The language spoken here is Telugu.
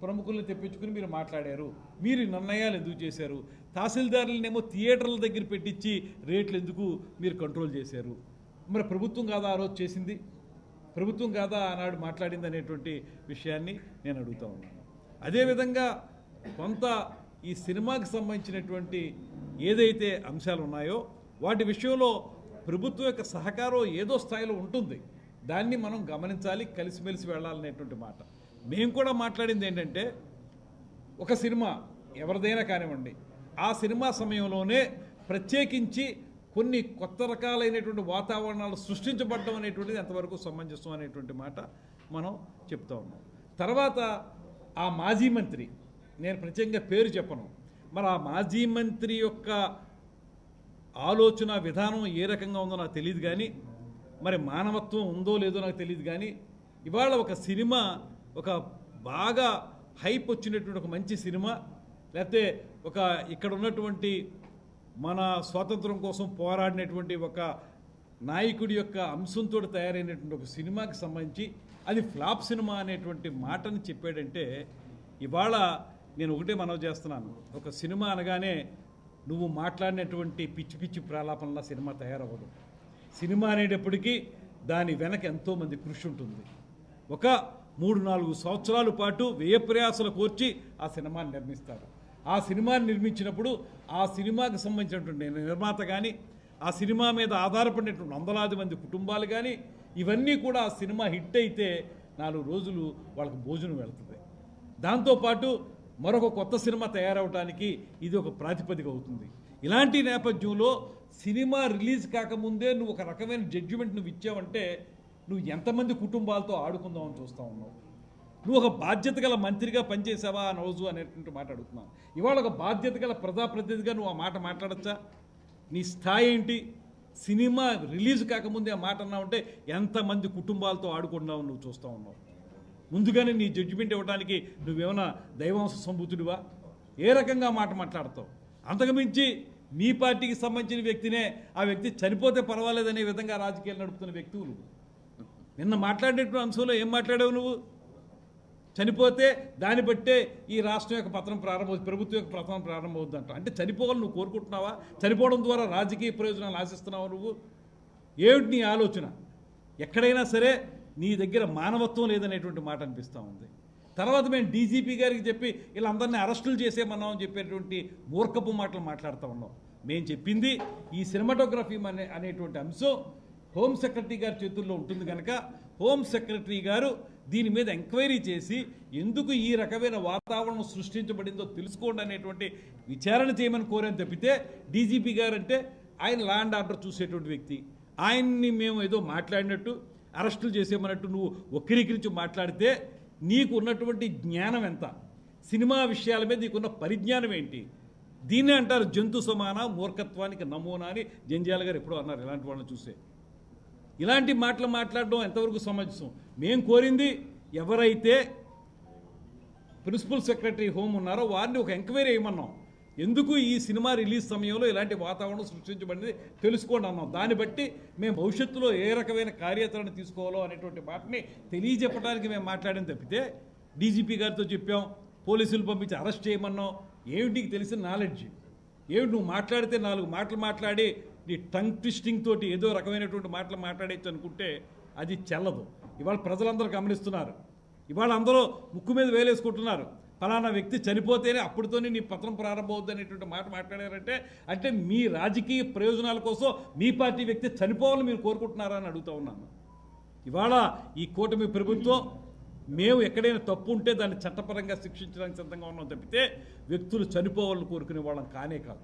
ప్రముఖులను తెప్పించుకుని మీరు మాట్లాడారు. మీరు నిర్ణయాలు ఎందుకు చేశారు? తహసీల్దారులనేమో థియేటర్ల దగ్గర పెట్టించి రేట్లు ఎందుకు మీరు కంట్రోల్ చేశారు? మరి ప్రభుత్వం కాదా ఆ రోజు చేసింది? ప్రభుత్వం కాదా ఆనాడు మాట్లాడింది అనేటువంటి విషయాన్ని నేను అడుగుతా ఉన్నాను. అదేవిధంగా కొంత ఈ సినిమాకి సంబంధించినటువంటి ఏదైతే అంశాలు ఉన్నాయో వాటి విషయంలో ప్రభుత్వం యొక్క సహకారం ఏదో స్థాయిలో ఉంటుంది. దాన్ని మనం గమనించాలి, కలిసిమెలిసి వెళ్ళాలనేటువంటి మాట. మేము కూడా మాట్లాడింది ఏంటంటే, ఒక సినిమా ఎవరిదైనా కానివ్వండి, ఆ సినిమా సమయంలోనే ప్రత్యేకించి కొన్ని కొత్త రకాలైనటువంటి వాతావరణాలు సృష్టించబడడం అనేటువంటిది ఎంతవరకు సమంజసం అనేటువంటి మాట మనం చెప్తా ఉన్నాం. తర్వాత ఆ మాజీ మంత్రి, నేను ప్రత్యేకంగా పేరు చెప్పను, మరి ఆ మాజీ మంత్రి యొక్క ఆలోచన విధానం ఏ రకంగా ఉందో నాకు తెలియదు, కానీ మరి మానవత్వం ఉందో లేదో నాకు తెలియదు. కానీ ఇవాళ ఒక సినిమా, ఒక బాగా హైప్ వచ్చినటువంటి ఒక మంచి సినిమా, లేకపోతే ఒక ఇక్కడ ఉన్నటువంటి మన స్వాతంత్రం కోసం పోరాడినటువంటి ఒక నాయకుడి యొక్క అంశంతో తయారైనటువంటి ఒక సినిమాకి సంబంధించి అది ఫ్లాప్ సినిమా అనేటువంటి మాటని చెప్పాడంటే, ఇవాళ నేను ఒకటే మనవి చేస్తున్నాను, ఒక సినిమా అనగానే నువ్వు మాట్లాడినటువంటి పిచ్చి పిచ్చి ప్రాలాపనలా సినిమా తయారవ్వదు. సినిమా అనేటప్పటికీ దాని వెనక ఎంతోమంది కృషి ఉంటుంది. ఒక 3-4 సంవత్సరాల పాటు వ్యయ ప్రయాసాలు కోర్చి ఆ సినిమాని నిర్మిస్తారు. ఆ సినిమాని నిర్మించినప్పుడు ఆ సినిమాకి సంబంధించినటువంటి నిర్మాత కానీ, ఆ సినిమా మీద ఆధారపడినటువంటి వందలాది మంది కుటుంబాలు కానీ, ఇవన్నీ కూడా ఆ సినిమా హిట్ అయితే 4 రోజులు వాళ్ళకి భోజనం వెళ్తుంది. దాంతోపాటు మరొక కొత్త సినిమా తయారవడానికి ఇది ఒక ప్రాతిపదిక అవుతుంది. ఇలాంటి నేపథ్యంలో సినిమా రిలీజ్ కాకముందే నువ్వు ఒక రకమైన జడ్జిమెంట్ నువ్వు ఇచ్చావంటే నువ్వు ఎంతమంది కుటుంబాలతో ఆడుకుందామని చూస్తూ ఉన్నావు? నువ్వు ఒక బాధ్యత గల మంత్రిగా పనిచేసావా ఆ రోజు అనేటువంటి మాట అడుగుతున్నావు. ఇవాళ ఒక బాధ్యత గల ప్రజాప్రతినిధిగా నువ్వు ఆ మాట మాట్లాడచ్చా? నీ స్థాయి ఏంటి? సినిమా రిలీజ్ కాకముందే ఆ మాట అన్నావంటే ఎంతమంది కుటుంబాలతో ఆడుకున్నావు నువ్వు చూస్తూ ఉన్నావు. ముందుగానే నీ జడ్జిమెంట్ ఇవ్వడానికి నువ్వేమైనా దైవాంశ సంభూతుడివా? ఏ రకంగా మాట మాట్లాడతావు? అంతకుమించి మీ పార్టీకి సంబంధించిన వ్యక్తినే, ఆ వ్యక్తి చనిపోతే పర్వాలేదనే విధంగా రాజకీయాలు నడుపుతున్న వ్యక్తులు. నిన్న మాట్లాడేటువంటి అంశంలో ఏం మాట్లాడావు నువ్వు? చనిపోతే దాన్ని బట్టే ఈ రాష్ట్రం యొక్క పతనం ప్రారంభమవుతుంది, ప్రభుత్వం యొక్క పతనం ప్రారంభమవుతుందంట. అంటే చనిపోవాలని నువ్వు కోరుకుంటున్నావా? చనిపోవడం ద్వారా రాజకీయ ప్రయోజనాలు ఆశిస్తున్నావా నువ్వు? ఏమిటి నీ ఆలోచన? ఎక్కడైనా సరే నీ దగ్గర మానవత్వం లేదనేటువంటి మాట అనిపిస్తూ ఉంది. తర్వాత మేము డీజీపీ గారికి చెప్పి వీళ్ళందరినీ అరెస్టులు చేసేమన్నామని చెప్పేటువంటి మూర్ఖపు మాటలు మాట్లాడుతూ ఉన్నాం. మేము చెప్పింది ఈ సినిమాటోగ్రఫీ అనేటువంటి అంశం హోమ్ సెక్రటరీ గారి చేతుల్లో ఉంటుంది కనుక హోమ్ సెక్రటరీ గారు దీని మీద ఎంక్వైరీ చేసి ఎందుకు ఈ రకమైన వాతావరణం సృష్టించబడిందో తెలుసుకోండి అనేటువంటి విచారణ చేయమని కోరాను తప్పితే, డీజీపీ గారు అంటే ఆయన లా అండ్ ఆర్డర్ చూసేటువంటి వ్యక్తి, ఆయన్ని మేము ఏదో మాట్లాడినట్టు అరెస్టులు చేసేమన్నట్టు నువ్వు వక్రీకరించి మాట్లాడితే నీకు ఉన్నటువంటి జ్ఞానం ఎంత? సినిమా విషయాల మీద నీకున్న పరిజ్ఞానం ఏంటి? దీన్నే అంటారు జంతు సమాన మూర్ఖత్వానికి నమూనా అని జంధ్యాల గారు ఎప్పుడో అన్నారు. ఇలాంటి వాళ్ళని చూసే ఇలాంటి మాటలు మాట్లాడడం ఎంతవరకు సమంజసం? మేము కోరింది ఎవరైతే ప్రిన్సిపల్ సెక్రటరీ హోమ్ ఉన్నారో వారిని ఒక ఎంక్వైరీ చేయమన్నాం. ఎందుకు ఈ సినిమా రిలీజ్ సమయంలో ఇలాంటి వాతావరణం సృష్టించబడింది తెలుసుకోండి అన్నాం. దాన్ని బట్టి మేము భవిష్యత్తులో ఏ రకమైన కార్యాచరణ తీసుకోవాలో అనేటువంటి మాటని తెలియజెప్పడానికి మేము మాట్లాడని తప్పితే, డీజీపీ గారితో చెప్పాం, పోలీసులు పంపించి అరెస్ట్ చేయమన్నాం. ఏమిటికి తెలిసిన నాలెడ్జ్ ఏమిటి? నువ్వు మాట్లాడితే 4 మాటలు మాట్లాడి నీ టంగ్ ట్విస్టింగ్ తోటి ఏదో రకమైనటువంటి మాటలు మాట్లాడేచ్చు అనుకుంటే అది చెల్లదు. ఇవాళ ప్రజలందరూ గమనిస్తున్నారు. ఇవాళ అందరూ ముక్కు మీద వేలేసుకుంటున్నారు. ఫలానా వ్యక్తి చనిపోతేనే అప్పటితోనే నీ పత్రం ప్రారంభమవుద్ది అనేటువంటి మాట మాట్లాడారంటే అంటే మీ రాజకీయ ప్రయోజనాల కోసం మీ పార్టీ వ్యక్తి చనిపోవాలని మీరు కోరుకుంటున్నారా అని అడుగుతూ ఉన్నాను. ఇవాళ ఈ కూటమి ప్రభుత్వం మేము ఎక్కడైనా తప్పు ఉంటే దాన్ని చట్టపరంగా శిక్షించడానికి సిద్ధంగా ఉన్నాం తప్పితే వ్యక్తులు చనిపోవాలని కోరుకునే వాళ్ళం కానే కాదు.